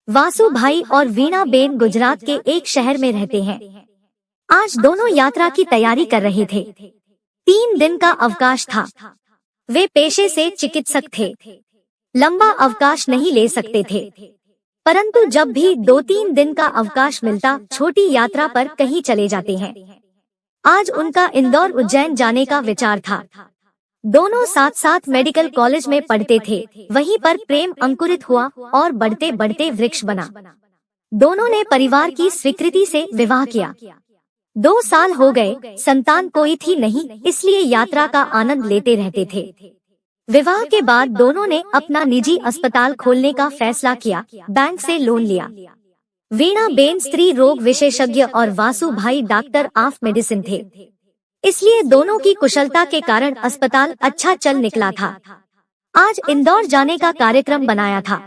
वासु भाई और वीणा बेन गुजरात के एक शहर में रहते हैं। आज दोनों यात्रा की तैयारी कर रहे थे। 3 दिन का अवकाश था। वे पेशे से चिकित्सक थे, लंबा अवकाश नहीं ले सकते थे, परंतु जब भी 2-3 दिन का अवकाश मिलता छोटी यात्रा पर कहीं चले जाते हैं। आज उनका इंदौर उज्जैन जाने का विचार था। दोनों साथ साथ मेडिकल कॉलेज में पढ़ते थे। वहीं पर प्रेम अंकुरित हुआ और बढ़ते बढ़ते वृक्ष बना। दोनों ने परिवार की स्वीकृति से विवाह किया। 2 साल हो गए, संतान कोई थी नहीं, इसलिए यात्रा का आनंद लेते रहते थे। विवाह के बाद दोनों ने अपना निजी अस्पताल खोलने का फैसला किया, बैंक से लोन लिया। वीणा बेन स्त्री रोग विशेषज्ञ और वासु भाई डॉक्टर ऑफ मेडिसिन थे, इसलिए दोनों की कुशलता के कारण अस्पताल अच्छा चल निकला था। आज इंदौर जाने का कार्यक्रम बनाया था।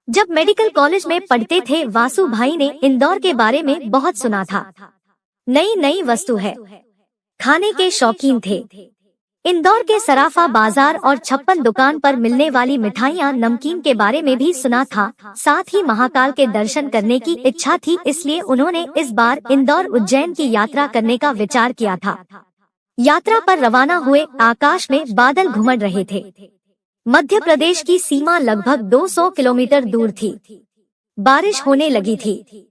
जब मेडिकल कॉलेज में पढ़ते थे, वासु भाई ने इंदौर के बारे में बहुत सुना था। नई नई वस्तु है, खाने के शौकीन थे। इंदौर के सराफा बाजार और 56 दुकान पर मिलने वाली मिठाइयाँ नमकीन के बारे में भी सुना था। साथ ही महाकाल के दर्शन करने की इच्छा थी, इसलिए उन्होंने इस बार इंदौर उज्जैन की यात्रा करने का विचार किया था। यात्रा पर रवाना हुए, आकाश में बादल घुमड़ रहे थे। मध्य प्रदेश की सीमा लगभग 200 किलोमीटर दूर थी। बारिश होने लगी थी।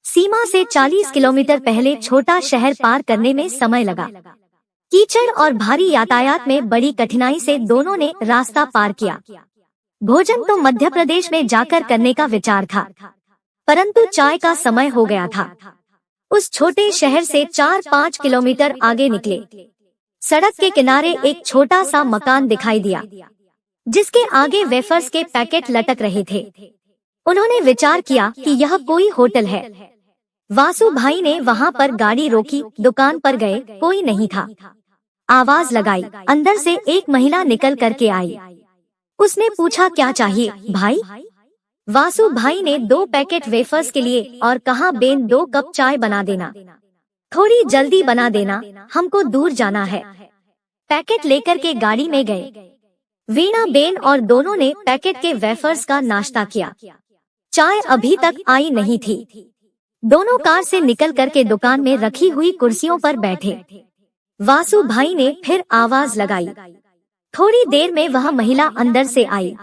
सीमा से 40 किलोमीटर पहले छोटा शहर पार करने में समय लगा। कीचड़ और भारी यातायात में बड़ी कठिनाई से दोनों ने रास्ता पार किया। भोजन तो मध्य प्रदेश में जाकर करने का विचार था, परंतु चाय का समय हो गया था। उस छोटे शहर से 4-5 किलोमीटर आगे निकले। सड़क के किनारे एक छोटा सा मकान दिखाई दिया, जिसके आगे वेफर्स के पैकेट लटक रहे थे। उन्होंने विचार किया कि यह कोई होटल है। वासु भाई ने वहां पर गाड़ी रोकी, दुकान पर गए, कोई नहीं था। आवाज लगाई, अंदर से एक महिला निकल करके आई। उसने पूछा, क्या चाहिए भाई? वासु भाई ने 2 पैकेट वेफर्स के लिए और कहा, बेन 2 कप चाय बना देना, थोड़ी जल्दी बना देना, हमको दूर जाना है। पैकेट लेकर के गाड़ी में गए। वीणा बेन और दोनों ने पैकेट के वेफर्स का नाश्ता किया। चाय अभी तक आई नहीं थी। दोनों कार से निकल करके दुकान में रखी हुई कुर्सियों पर बैठे। वासु भाई ने फिर आवाज लगाई। थोड़ी देर में वह महिला अंदर से आई।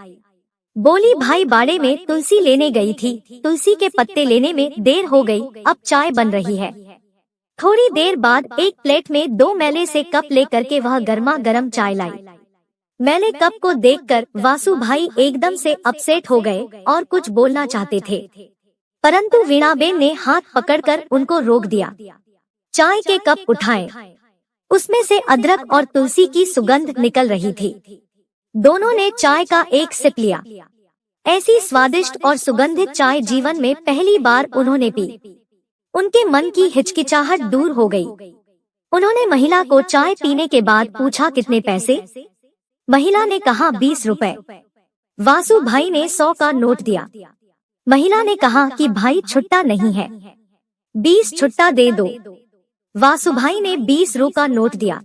बोली, भाई बाड़े में तुलसी लेने गई थी, तुलसी के पत्ते लेने में देर हो गई, अब चाय बन रही है। थोड़ी देर बाद एक प्लेट में 2 मैले से कप लेकर के वह गर्मा गर्म चाय लाई। मैले कप को देखकर वासु भाई एकदम से अपसेट हो गए और कुछ बोलना चाहते थे, परंतु वीणाबेन ने हाथ पकड़कर उनको रोक दिया। चाय के कप उठाए, उसमें से अदरक और तुलसी की सुगंध निकल रही थी। दोनों ने चाय का एक सिप लिया। ऐसी स्वादिष्ट और सुगंधित चाय जीवन में पहली बार उन्होंने पी। उनके मन की हिचकिचाहट दूर हो गई। उन्होंने महिला को चाय पीने के बाद पूछा, कितने पैसे? महिला ने कहा, 20 रुपए। वासु भाई ने 100 का नोट दिया। महिला ने कहा कि भाई छुट्टा नहीं है, 20 छुट्टा दे दो। वासु भाई ने 20 रू का नोट दिया।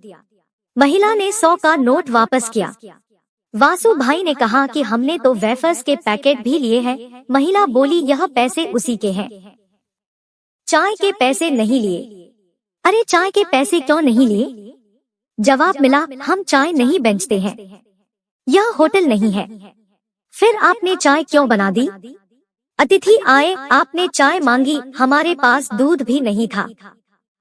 महिला ने 100 का नोट वापस किया। वासु भाई ने कहा कि हमने तो वेफर्स के पैकेट भी लिए हैं। महिला बोली, यह पैसे उसी के हैं, चाय के पैसे नहीं लिए। अरे चाय के पैसे क्यों नहीं लिए? जवाब मिला, हम चाय नहीं बेचते हैं, यह होटल नहीं है। फिर आपने चाय क्यों बना दी? अतिथि आए, आपने चाय मांगी, हमारे पास दूध भी नहीं था।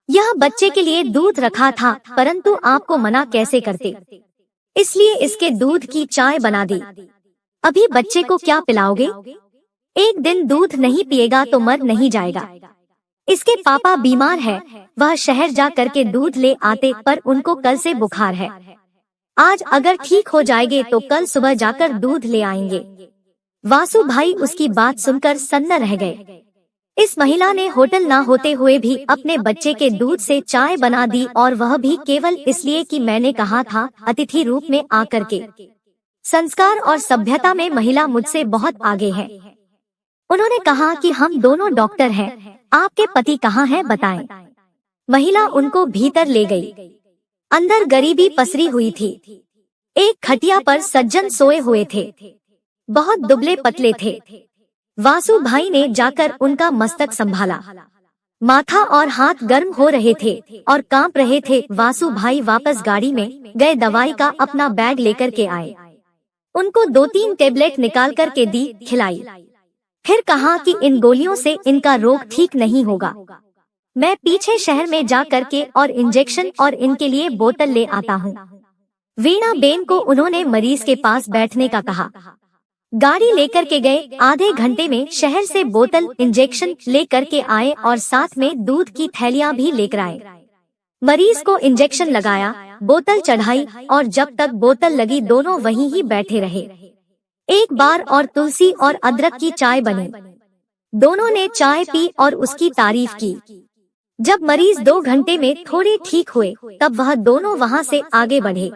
यह बच्चे के लिए दूध रखा था, परंतु आपको मना कैसे करते, इसलिए इसके दूध की चाय बना दी। अभी बच्चे को क्या पिलाओगे? एक दिन दूध नहीं पिएगा तो मर नहीं जाएगा। इसके पापा बीमार है, वह शहर जा करके दूध ले आते, पर उनको कल से बुखार है। आज अगर ठीक हो जाएंगे तो कल सुबह जाकर दूध ले आएंगे। वासु भाई उसकी बात सुनकर सन्न रह गए। इस महिला ने होटल ना होते हुए भी अपने बच्चे के दूध से चाय बना दी, और वह भी केवल इसलिए कि मैंने कहा था अतिथि रूप में आकर के। संस्कार और सभ्यता में महिला मुझसे बहुत आगे है। उन्होंने कहा कि हम दोनों डॉक्टर हैं, आपके पति कहाँ हैं बताएं। महिला उनको भीतर ले गई। अंदर गरीबी पसरी हुई थी। एक खटिया पर सज्जन सोए हुए थे, बहुत दुबले पतले थे। वासु भाई ने जाकर उनका मस्तक संभाला। माथा और हाथ गर्म हो रहे थे और कांप रहे थे। वासु भाई वापस गाड़ी में गए, दवाई का अपना बैग लेकर के आए। उनको 2-3 टेबलेट निकाल कर के दी, खिलाई। फिर कहा कि इन गोलियों से इनका रोग ठीक नहीं होगा, मैं पीछे शहर में जा करके और इंजेक्शन और इनके लिए बोतल ले आता हूँ। वीणा बेन को उन्होंने मरीज के पास बैठने का कहा। गाड़ी लेकर के गए। आधे घंटे में शहर से बोतल, इंजेक्शन लेकर के आए और साथ में दूध की थैलियां भी लेकर आए। मरीज को इंजेक्शन लगाया, बोतल चढ़ाई और जब तक बोतल लगी दोनों वहीं ही बैठे रहे। एक बार और तुलसी और अदरक की चाय बनी। दोनों ने चाय पी और उसकी तारीफ की। जब मरीज 2 घंटे में थोड़े ठीक हुए तब वह दोनों वहां से आगे बढ़े।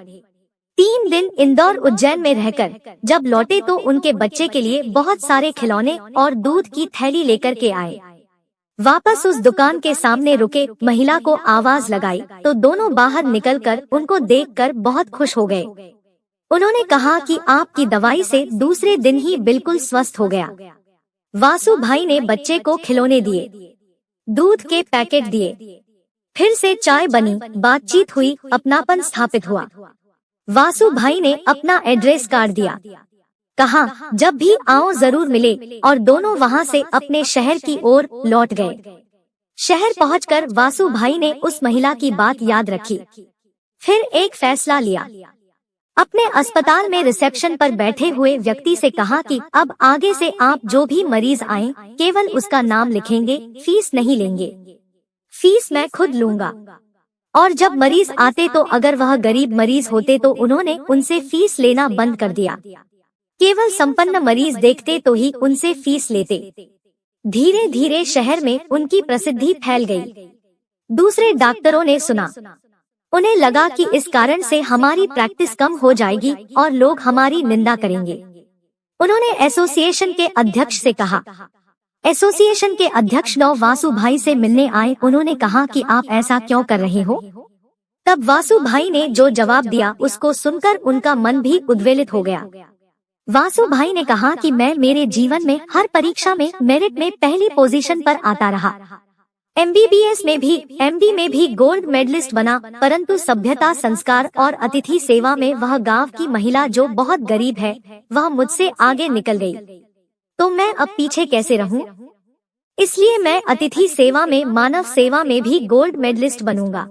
3 दिन इंदौर, उज्जैन में रहकर जब लौटे तो उनके बच्चे के लिए बहुत सारे खिलौने और दूध की थैली लेकर के आए। वापस उस दुकान के सामने रुके, महिला को आवाज लगाई तो दोनों बाहर निकलकर उनको देखकर बहुत खुश हो गए। उन्होंने कहा कि आपकी दवाई से दूसरे दिन ही बिल्कुल स्वस्थ हो गया। वासु भाई ने बच्चे को खिलौने दिए, दूध के पैकेट दिए। फिर से चाय बनी, बातचीत हुई, अपनापन स्थापित हुआ। वासु भाई ने अपना एड्रेस कार्ड दिया, कहा जब भी आओ जरूर मिले और दोनों वहां से अपने शहर की ओर लौट गए। शहर पहुंचकर वासु भाई ने उस महिला की बात याद रखी। फिर एक फैसला लिया। अपने अस्पताल में रिसेप्शन पर बैठे हुए व्यक्ति से कहा कि अब आगे से आप जो भी मरीज आए केवल उसका नाम लिखेंगे, फीस नहीं लेंगे, फीस मैं खुद लूंगा। और जब मरीज आते तो अगर वह गरीब मरीज होते तो उन्होंने उनसे फीस लेना बंद कर दिया। केवल संपन्न मरीज देखते तो ही उनसे फीस लेते। धीरे धीरे शहर में उनकी प्रसिद्धि फैल गई। दूसरे डॉक्टरों ने सुना, उन्हें लगा कि इस कारण से हमारी प्रैक्टिस कम हो जाएगी और लोग हमारी निंदा करेंगे। उन्होंने एसोसिएशन के अध्यक्ष से कहा। एसोसिएशन के अध्यक्ष वासु भाई से मिलने आए। उन्होंने कहा कि आप ऐसा क्यों कर रहे हो? तब वासु भाई ने जो जवाब दिया उसको सुनकर उनका मन भी उद्वेलित हो गया। वासु भाई ने कहा कि मैं मेरे जीवन में हर परीक्षा में मेरिट में पहली पोजीशन पर आता रहा। MBBS में भी, MD में भी गोल्ड मेडलिस्ट बना, परंतु सभ्यता, संस्कार और अतिथि सेवा में वह गांव की महिला जो बहुत गरीब है वह मुझसे आगे निकल गई, तो मैं अब पीछे कैसे रहूं? इसलिए मैं अतिथि सेवा में, मानव सेवा में भी गोल्ड मेडलिस्ट बनूंगा।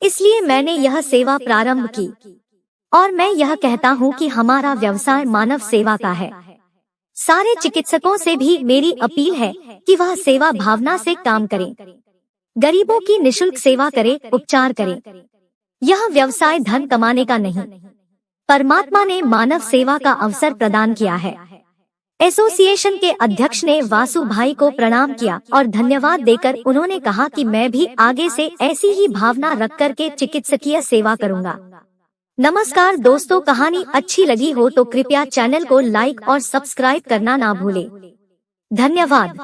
इसलिए मैंने यह सेवा प्रारंभ की और मैं यह कहता हूं कि हमारा व्यवसाय मानव सेवा का है। सारे चिकित्सकों से भी मेरी अपील है कि वह सेवा भावना से काम करें, गरीबों की निशुल्क सेवा करें, उपचार करें। यह व्यवसाय धन कमाने का नहीं, परमात्मा ने मानव सेवा का अवसर प्रदान किया है। एसोसिएशन के अध्यक्ष ने वासु भाई को प्रणाम किया और धन्यवाद देकर उन्होंने कहा कि मैं भी आगे से ऐसी ही भावना रख कर के चिकित्सकीय सेवा करूंगा। नमस्कार दोस्तों, कहानी अच्छी लगी हो तो कृपया चैनल को लाइक और सब्सक्राइब करना ना भूलें। धन्यवाद।